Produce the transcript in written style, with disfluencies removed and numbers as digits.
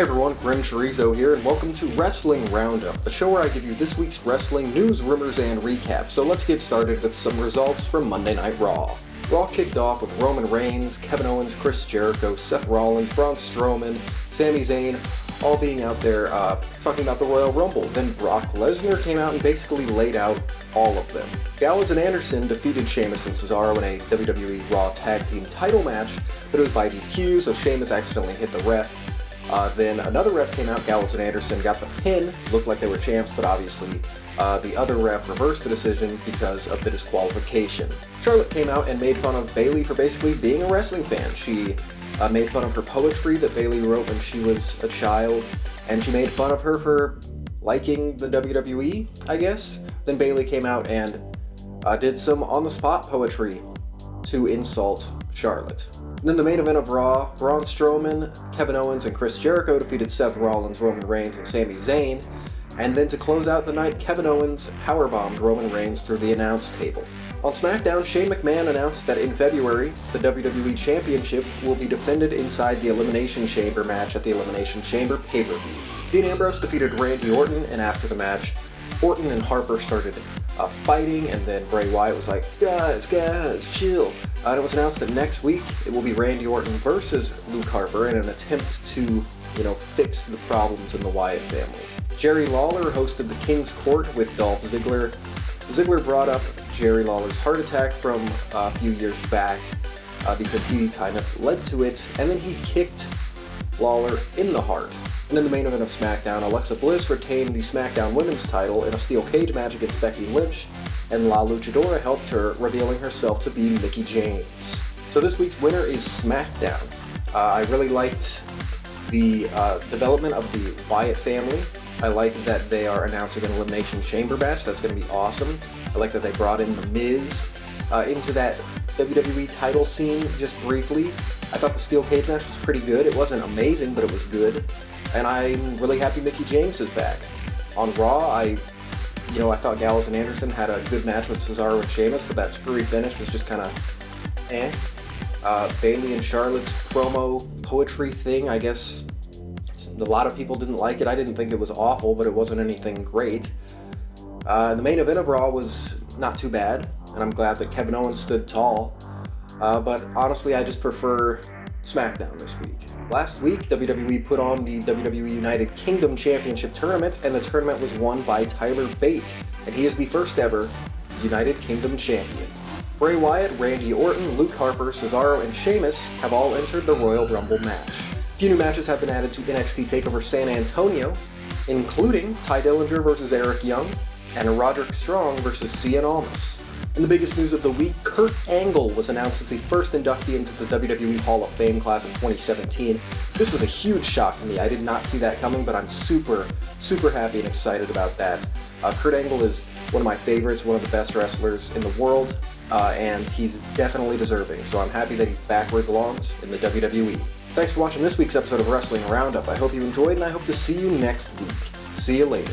Hey everyone, GrimmChorizo here, and welcome to Wrestling Roundup, the show where I give you this week's wrestling news, rumors, and recaps. So let's get started with some results from Monday Night Raw. Raw kicked off with Roman Reigns, Kevin Owens, Chris Jericho, Seth Rollins, Braun Strowman, Sami Zayn, all being out there talking about the Royal Rumble. Then Brock Lesnar came out and basically laid out all of them. Gallows and Anderson defeated Sheamus and Cesaro in a WWE Raw Tag Team title match, but it was by DQ, so Sheamus accidentally hit the ref. Then another ref came out, Gallows and Anderson got the pin, looked like they were champs, but obviously the other ref reversed the decision because of the disqualification. Charlotte came out and made fun of Bayley for basically being a wrestling fan. She made fun of her poetry that Bayley wrote when she was a child, and she made fun of her for liking the WWE, I guess. Then Bayley came out and did some on-the-spot poetry to insult Charlotte. And in the main event of Raw, Braun Strowman, Kevin Owens, and Chris Jericho defeated Seth Rollins, Roman Reigns, and Sami Zayn. And then to close out the night, Kevin Owens powerbombed Roman Reigns through the announce table. On SmackDown, Shane McMahon announced that in February, the WWE Championship will be defended inside the Elimination Chamber match at the Elimination Chamber pay-per-view. Dean Ambrose defeated Randy Orton, and after the match, Orton and Harper started fighting, and then Bray Wyatt was like, guys, chill. And it was announced that next week it will be Randy Orton versus Luke Harper in an attempt to, fix the problems in the Wyatt family. Jerry Lawler hosted the King's Court with Dolph Ziggler. Ziggler brought up Jerry Lawler's heart attack from a few years back because he kind of led to it, and then he kicked Lawler in the heart. And in the main event of SmackDown, Alexa Bliss retained the SmackDown Women's title in a steel cage match against Becky Lynch, and La Luchadora helped her, revealing herself to be Mickie James. So this week's winner is SmackDown. I really liked the development of the Wyatt family. I like that they are announcing an Elimination Chamber match. That's going to be awesome. I like that they brought in The Miz into that WWE title scene just briefly. I thought the steel cage match was pretty good. It wasn't amazing, but it was good. And I'm really happy Mickie James is back. On Raw, I thought Gallows and Anderson had a good match with Cesaro and Sheamus, but that screwy finish was just kind of eh. Bayley and Charlotte's promo poetry thing, I guess a lot of people didn't like it. I didn't think it was awful, but it wasn't anything great. The main event of Raw was not too bad, and I'm glad that Kevin Owens stood tall. But honestly, I just prefer SmackDown this week. Last week, WWE put on the WWE United Kingdom Championship Tournament, and the tournament was won by Tyler Bate, and he is the first ever United Kingdom Champion. Bray Wyatt, Randy Orton, Luke Harper, Cesaro, and Sheamus have all entered the Royal Rumble match. A few new matches have been added to NXT TakeOver San Antonio, including Ty Dillinger versus Eric Young, and Roderick Strong versus Cien Almas. In the biggest news of the week, Kurt Angle was announced as the first inductee into the WWE Hall of Fame class of 2017. This was a huge shock to me. I did not see that coming, but I'm super happy and excited about that. Kurt Angle is one of my favorites, one of the best wrestlers in the world, and he's definitely deserving. So I'm happy that he's back where he belongs in the WWE. Thanks for watching this week's episode of Wrestling Roundup. I hope you enjoyed, and I hope to see you next week. See you later.